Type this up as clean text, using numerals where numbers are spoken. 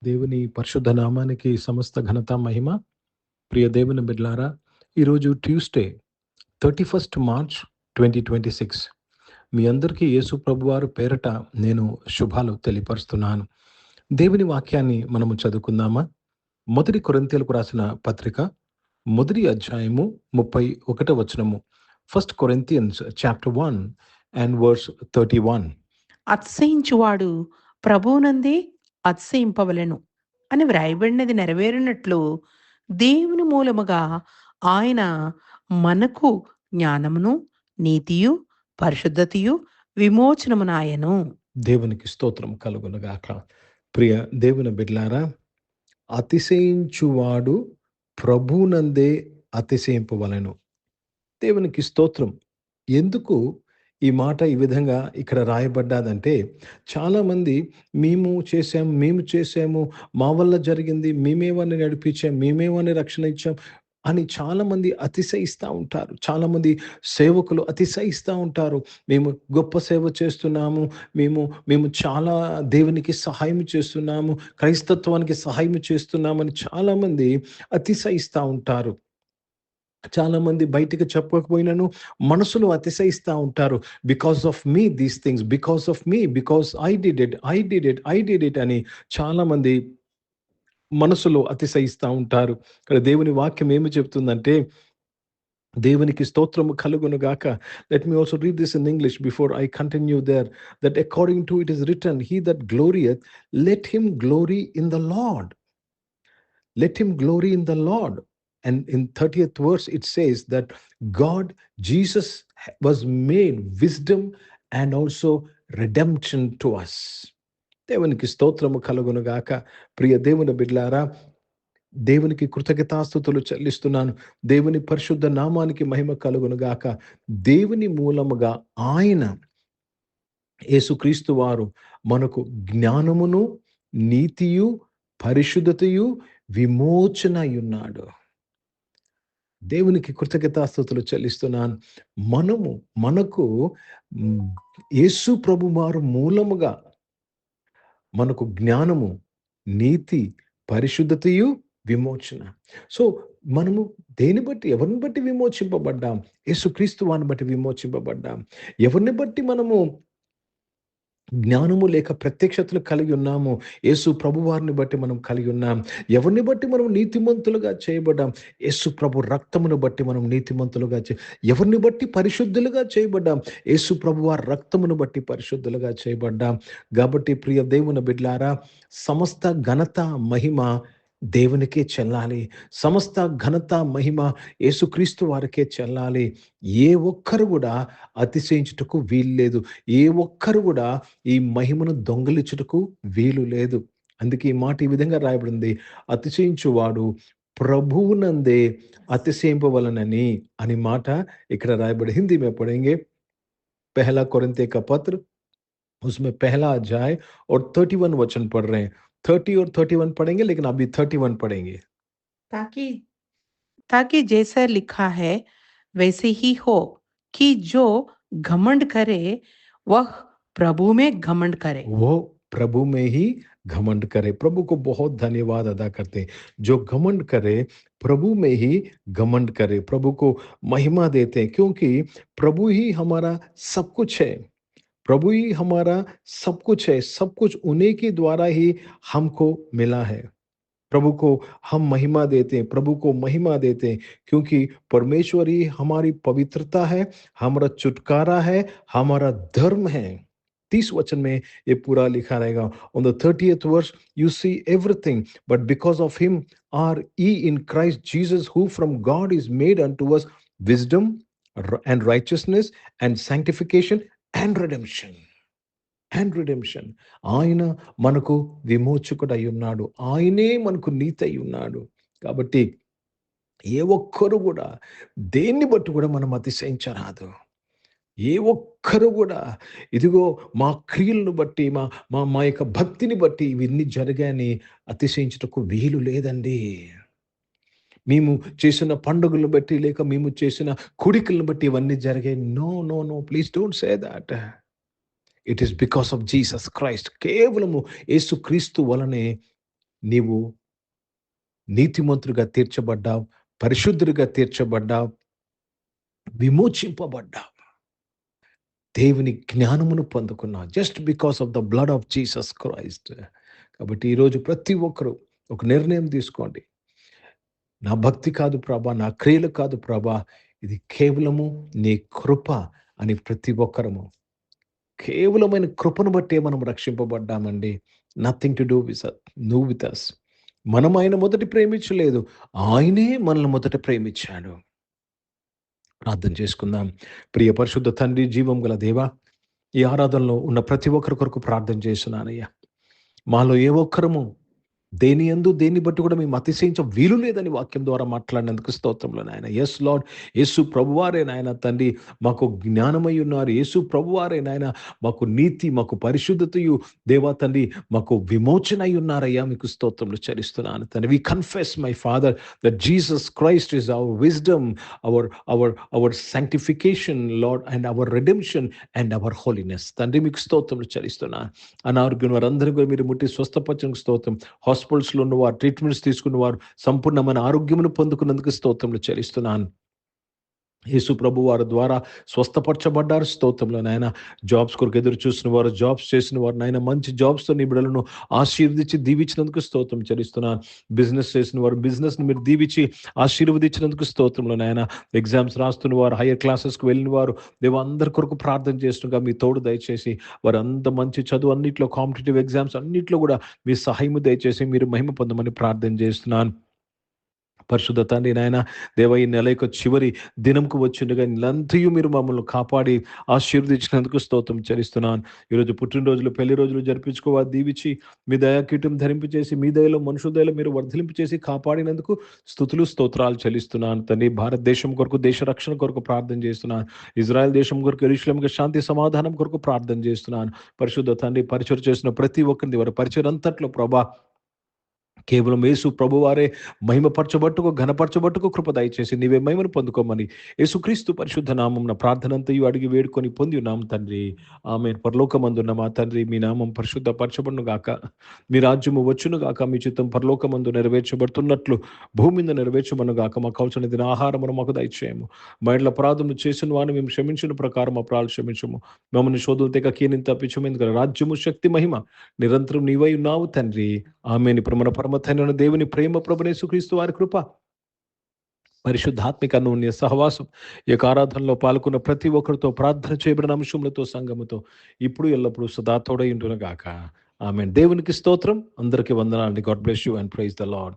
దేవుని పరిశుద్ధ నామానికి సమస్త ఘనత మహిమ. ప్రియ దేవుని బిడ్డలారా, ఈరోజు ట్యూస్డే 31 మార్చ్ 2026. మీ అందరికీ యేసు ప్రభువారు పేరట నేను శుభాలు తెలియపరుస్తున్నాను. దేవుని వాక్యాన్ని మనము చదువుకుందామా? మొదటి కొరింథీయులకు రాసిన పత్రిక మొదటి అధ్యాయము 31వ వచనము. 1 Corinthians chapter 1 and verse 31. అతిశయించువాడు ప్రభువునందే అతిశయింపవలెను అని వ్రాయబడినది నెరవేరినట్లు దేవుని మూలముగా ఆయన మనకు జ్ఞానమును, నీతియు, పరిశుద్ధతయు, విమోచనమునాయను. దేవునికి స్తోత్రం కలుగునుగాక. ప్రియ దేవుని బిడ్డలారా, అతిశయించువాడు ప్రభువునందే అతిశయింపవలెను. దేవునికి స్తోత్రం. ఎందుకు ఈ మాట ఈ విధంగా ఇక్కడ రాయబడ్డాదంటే, చాలామంది మేము చేసాము, మా వల్ల జరిగింది, మేమేమని నడిపించాం, మేమేమని రక్షణ ఇచ్చాం అని చాలామంది అతిశయిస్తూ ఉంటారు. చాలామంది సేవకులు అతిశయిస్తూ ఉంటారు. మేము గొప్ప సేవ చేస్తున్నాము, మేము చాలా దేవునికి సహాయం చేస్తున్నాము, క్రైస్తత్వానికి సహాయం చేస్తున్నామని చాలామంది అతిశయిస్తూ ఉంటారు. చాలామంది బయటికి చెప్పకపోయినను మనసులో అతిశయిస్తూ ఉంటారు. Because of me these things, because of me, because I did it అని చాలామంది మనసులో అతిశయిస్తూ ఉంటారు. ఇక్కడ దేవుని వాక్యం ఏమి చెప్తుందంటే, దేవునికి స్తోత్రము కలుగునుగాక. Let me also read this in English before I continue there. That according to it is written, he that glorieth let him glory in the Lord. Let him glory in the Lord. And in 30th verse, it says that God, Jesus was made wisdom and also redemption to us. దేవునికి స్తోత్రము కలుగునుగాక. ప్రియ దేవుని బిడ్డలారా, దేవునికి కృతజ్ఞతాస్తుతులు చెల్లిస్తున్నాను. దేవుని పరిశుద్ధ నామానికి మహిమ కలుగునుగాక. దేవుని మూలముగా ఆయన యేసుక్రీస్తు వారు మనకు జ్ఞానమును, నీతియు, పరిశుద్ధతయు, విమోచన ఉన్నాడు. దేవునికి కృతజ్ఞతాస్తుతులు చెల్లిస్తున్నాను. మనకు యేసు ప్రభు వారు మూలముగా మనకు జ్ఞానము, నీతి, పరిశుద్ధతయు, విమోచన. సో మనము ఎవరిని బట్టి విమోచింపబడ్డాం? యేసుక్రీస్తు వారిని బట్టి విమోచింపబడ్డాం. ఎవరిని బట్టి మనము జ్ఞానము లేక ప్రత్యక్షతలు కలిగి ఉన్నాము? యేసు ప్రభు వారిని బట్టి మనం కలిగి ఉన్నాం. ఎవరిని బట్టి మనం నీతిమంతులుగా చేయబడ్డాం? యేసు ప్రభు రక్తమును బట్టి మనం నీతిమంతులుగా ఎవరిని బట్టి పరిశుద్ధులుగా చేయబడ్డాం? యేసు ప్రభు వారి రక్తమును బట్టి పరిశుద్ధులుగా చేయబడ్డాం. కాబట్టి ప్రియ దేవుని బిడ్డలారా, సమస్త ఘనత, మహిమ దేవునికే చెల్లాలి. సమస్త ఘనత, మహిమ యేసుక్రీస్తు వారికే చెల్లాలి. ఏ ఒక్కరు కూడా అతిశయించుటకు వీలు లేదు. ఏ ఒక్కరు కూడా ఈ మహిమను దొంగిలించుటకు వీలు లేదు. అందుకే ఈ మాట ఈ విధంగా రాయబడింది, అతిశయించువాడు ప్రభువునందే అతిశయింపవలనని అని మాట ఇక్కడ రాయబడి. హిందీ में पढ़ेंगे पहला कोरिन्थियों का पत्र, उसमें पहला अध्याय और 31 वचन पढ़ रहे हैं. 30 और 31 पढ़ेंगे, लेकिन अभी 31 पढ़ेंगे. ताकि जैसा लिखा है वैसे ही हो कि जो घमंड करे वह प्रभु में घमंड करे. वो प्रभु में ही घमंड करे. प्रभु को बहुत धन्यवाद अदा करते हैं. जो घमंड करे प्रभु में ही घमंड करे. प्रभु को महिमा देते हैं, क्योंकि प्रभु ही हमारा सब कुछ है. प्रभु ही हमारा सब कुछ है. सब कुछ उन्हीं के द्वारा ही हमको मिला है. प्रभु को हम महिमा देते हैं, प्रभु को महिमा देते हैं, क्योंकि परमेश्वर ही हमारी पवित्रता है, हमारा छुटकारा है, हमारा धर्म है. 30 वचन में ये पूरा लिखा रहेगा. On the 30th verse you see everything, but because of him are ye in Christ Jesus, who from God is made unto us wisdom and righteousness and sanctification and redemption. ఆయన మనకు విమోచకుడు అయి ఉన్నాడు. ఆయనే మనకు నీతి అయి ఉన్నాడు. కాబట్టి ఏ ఒక్కరు కూడా దేన్ని బట్టి కూడా మనం అతిశయించరాదు. ఏ ఒక్కరు కూడా ఇదిగో మా క్రియలను బట్టి, మా యొక్క భక్తిని బట్టి ఇవన్నీ జరిగాయని అతిశయించుటకు వీలు లేదండి. మేము చేసిన పండుగలను బట్టి, లేక మేము చేసిన కుడికలను బట్టి ఇవన్నీ జరిగాయి. No, please don't say that. It is because of Jesus Christ. కేవలము యేసుక్రీస్తు వలనే నీవు నీతిమంతుడిగా తీర్చబడ్డావు, పరిశుద్ధుడిగా తీర్చబడ్డావు, విమోచింపబడ్డావు. దేవుని జ్ఞానమును పొందుకున్నావు just because of the blood of Jesus Christ. కాబట్టి ఈరోజు ప్రతి ఒక్కరూ ఒక నిర్ణయం తీసుకోండి. నా భక్తి కాదు ప్రభా, నా క్రియలు కాదు ప్రభా, ఇది కేవలము నీ కృప అని ప్రతి ఒక్కరము కేవలమైన కృపను బట్టే మనం రక్షింపబడ్డామండి. Nothing to do with us. మనం ఆయన మొదటి ప్రేమించలేదు, ఆయనే మనల్ని మొదట ప్రేమించాడు. ప్రార్థన చేసుకుందాం. ప్రియ పరిశుద్ధ తండ్రి, జీవం గల దేవా, ఈ ఆరాధనలో ఉన్న ప్రతి ఒక్కరి కొరకు ప్రార్థన చేస్తున్నానయ్యా. మాలో ఏ ఒక్కరము దేని యందు దేన్ని బట్టి కూడా మేము అతిశయించ వీలు లేదని వాక్యం ద్వారా మాట్లాడినందుకు స్తోత్రంలో నాయన. ఎస్ లార్డ్, యేసు ప్రభువారే నాయన తండ్రి మాకు జ్ఞానమై ఉన్నారు. యేసు ప్రభువారే నాయన మాకు నీతి, మాకు పరిశుద్ధతయు దేవా తండ్రి మాకు విమోచన అయి ఉన్నారయ్యా. మీకు స్తోత్రములు చెల్లిస్తున్నాను తండ్రి. We confess my father that Jesus Christ is our wisdom, our sanctification Lord, and our redemption and our holiness. తండ్రి మీకు స్తోత్రములు చెల్లిస్తున్నాను. అనారోగ్యం వారందరినీ కూడా మీరు ముట్టి స్వస్థపరచడానికి స్తోత్రం. హాస్పిటల్స్లో ఉన్నవారు, ట్రీట్మెంట్స్ తీసుకున్నవారు సంపూర్ణమైన ఆరోగ్యమును పొందుకున్నందుకు స్తోత్రములు చెల్లిస్తున్నాను. యేసు ప్రభు వారి ద్వారా స్వస్థపరచబడ్డారు. స్తోత్రంలో నాయన. జాబ్స్ కొరకు ఎదురు చూసిన వారు, జాబ్స్ చేసిన వారు నాయన మంచి జాబ్స్తో నీ బిడ్డలను ఆశీర్వదించి దీవించినందుకు స్తోత్రం చెల్లిస్తున్నాను. బిజినెస్ చేసిన వారు బిజినెస్ని మీరు దీవించి ఆశీర్వదించినందుకు స్తోత్రంలో నాయన. ఎగ్జామ్స్ రాస్తున్న వారు, హైయర్ క్లాసెస్కి వెళ్ళిన వారు దేవ అందరి కొరకు ప్రార్థన చేస్తుండగా మీ తోడు దయచేసి వారు అంత మంచి చదువు అన్నింటిలో, కాంపిటేటివ్ ఎగ్జామ్స్ అన్నింటిలో కూడా మీ సహాయము దయచేసి మీరు మహిమ పొందమని ప్రార్థన చేస్తున్నాను. పరిశుద్ధ తండ్రి నాయన దేవ, ఈ నెల యొక్క చివరి దినంకు వచ్చిండగా నెలంతయు మీరు మమ్మల్ని కాపాడి ఆశీర్వదించినందుకు స్తోత్రం చెల్లిస్తున్నాను. ఈరోజు పుట్టినరోజులు, పెళ్లి రోజులు జరిపించుకోవాలి దీవించి మీ దయాకీటం ధరింపచేసి మీ దయలో, మనుషుల దయలో మీరు వర్ధలింపు చేసి కాపాడినందుకు స్తుతులు స్తోత్రాలు చెల్లిస్తున్నాను తండ్రి. భారతదేశం కొరకు, దేశ రక్షణ కొరకు ప్రార్థన చేస్తున్నాను. ఇజ్రాయెల్ దేశం కొరకు, యెరూషలేముకు శాంతి సమాధానం కొరకు ప్రార్థన చేస్తున్నాను. పరిశుద్ధ తండ్రి, పరిచయం చేసిన ప్రతి ఒక్కరిని వారి పరిచయం అంతట్లో ప్రభా కేవలం యేసు ప్రభువారే మహిమపరచబట్టుకు, ఘనపరచబట్టుకు కృప దయచేసి నీవే మహిమను పొందుకోమని యేసుక్రీస్తు పరిశుద్ధ నామం ప్రార్థనంతయు అడిగి వేడుకొని పొంది ఉన్నాం తండ్రి. ఆమేన్. పరలోకమందున్న మా తండ్రి, మీ నామం పరిశుద్ధ పరచబడును గాక, మీ రాజ్యము వచ్చును గాక, మీ చిత్తం పరలోకమందు నెరవేర్చబడుతున్నట్లు భూమి మీద నెరవేర్చబడును గాక. మాకు కావలసిన దిన ఆహారమును మాకు దయచేయము. మా ఇంట్లో అపరాధములు చేసిన వారిని మేము క్షమించిన ప్రకారం అపరాధులు క్షమించము. మమ్మల్ని శోధన తెగ కీనిని తప్పించము. ఎందుకంటే రాజ్యము, శక్తి, మహిమ నిరంతరం నీవై ఉన్నావు తండ్రి. ఆమేన్. ఇప్పుడు మన పరమ తండ్రి దేవుని ప్రేమ, ప్రభువైన యేసుక్రీస్తు వారి కృప, పరిశుద్ధాత్మిక అన్యోన్య సహవాసం ఈ యొక్క ఆరాధనలో పాల్గొన్న ప్రతి ఒక్కరితో, ప్రార్థన చేయబడిన అంశములతో, సంఘముతో ఇప్పుడు ఎల్లప్పుడూ సదా తోడై ఉండును గాక. ఆమేన్. దేవునికి స్తోత్రం. అందరికీ వందనాలండి. God bless you and praise the lord.